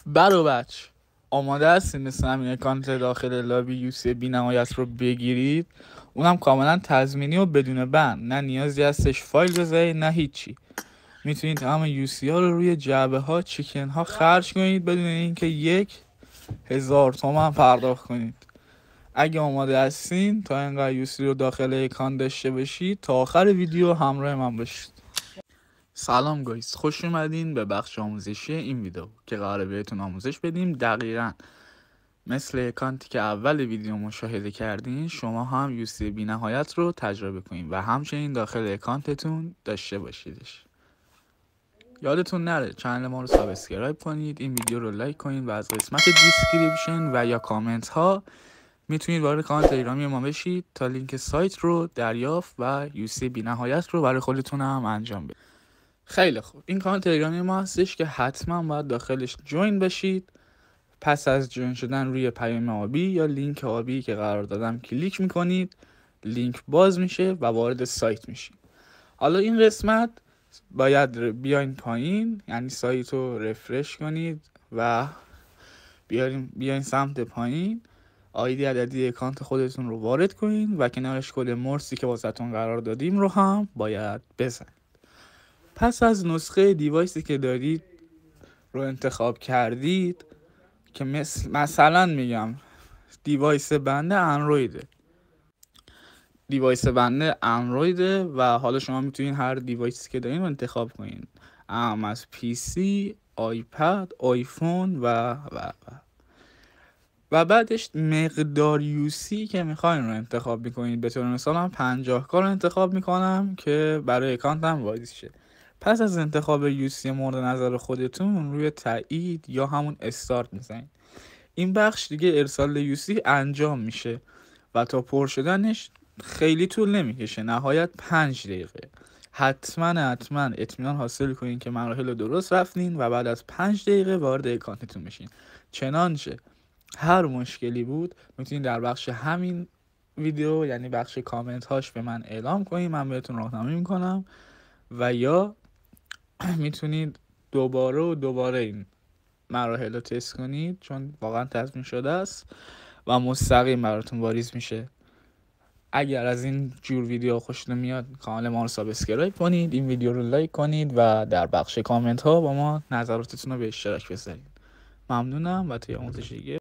برو بچ آماده هستین مثل همین اکانت داخل لابی یوسی بی نهایت رو بگیرید؟ اونم کاملا تضمینی و بدون بند، نه نیازی هستش فایل بذارید نه هیچی. میتونید تمام یوسی ها رو روی جعبه ها چیکن ها خرج کنید بدون اینکه 1000 تومن پرداخت کنید. اگه آماده هستین تا اینقدر یوسی رو داخل اکانت داشته باشید تا آخر ویدیو همراه من باشید. سلام گایز، خوش اومدین به بخش آموزشی این ویدیو که قراره بهتون آموزش بدیم. دقیقاً مثل اکانتی که اول ویدیو مشاهده کردین شما هم یوسی بی نهایت رو تجربه کنین و همچنین داخل اکانتتون داشته باشیدش. یادتون نره چنل ما رو سابسکرایب کنید، این ویدیو رو لایک کنید و از قسمت دیسکریپشن و یا کامنت ها میتونید وارد کانال تلگرامی ما بشید تا لینک سایت رو دریافت و یوسی بی نهایت رو برای خودتون هم انجام بدید. خیلی خوب، این کانال تلگرامی ما هستش که حتما باید داخلش جوین بشید. پس از جوین شدن روی پیام آبی یا لینک آبی که قرار دادم کلیک میکنید، لینک باز میشه و وارد سایت میشید. حالا این قسمت باید بیاین پایین، یعنی سایت رو رفرش کنید و بیاین سمت پایین، آیدی عددی اکانت خودتون رو وارد کنید و کنارش کد مرسی که واسهتون قرار دادیم رو هم باید بزنید. پس از نسخه دیوایسی که دارید رو انتخاب کردید که مثلا میگم دیوایس بنده اندرویده و حالا شما میتونید هر دیوایسی که دارین رو انتخاب کنین، از پی سی، آیپد، آیفون و بعدش مقدار یوسی که میخواین رو انتخاب میکنید. به طور مثال من 50 رو انتخاب میکنم که برای اکانتم واریز شه. پس از انتخاب یوسی مورد نظر خودتون روی تایید یا همون استارت میزنید. این بخش دیگه ارسال یوسی انجام میشه و تا پر شدنش خیلی طول نمیکشه، نهایت 5 دقیقه. حتما اطمینان حاصل کنین که مراحل رو درست رفتین و بعد از 5 دقیقه وارد اکانتتون بشین. چنانچه هر مشکلی بود میتونین در بخش همین ویدیو، یعنی بخش کامنت هاش، به من اعلام کنین، من بهتون راهنمایی میکنم و یا میتونید دوباره این مراحل رو تست کنید چون واقعا تضمین شده است و مستقیم براتون واریز میشه. اگر از این جور ویدیو خوشتون میاد کانال ما رو سابسکرایب کنید، این ویدیو رو لایک کنید و در بخش کامنت ها با ما نظراتتون رو به اشتراک بذارید. ممنونم و توی آموزش دیگه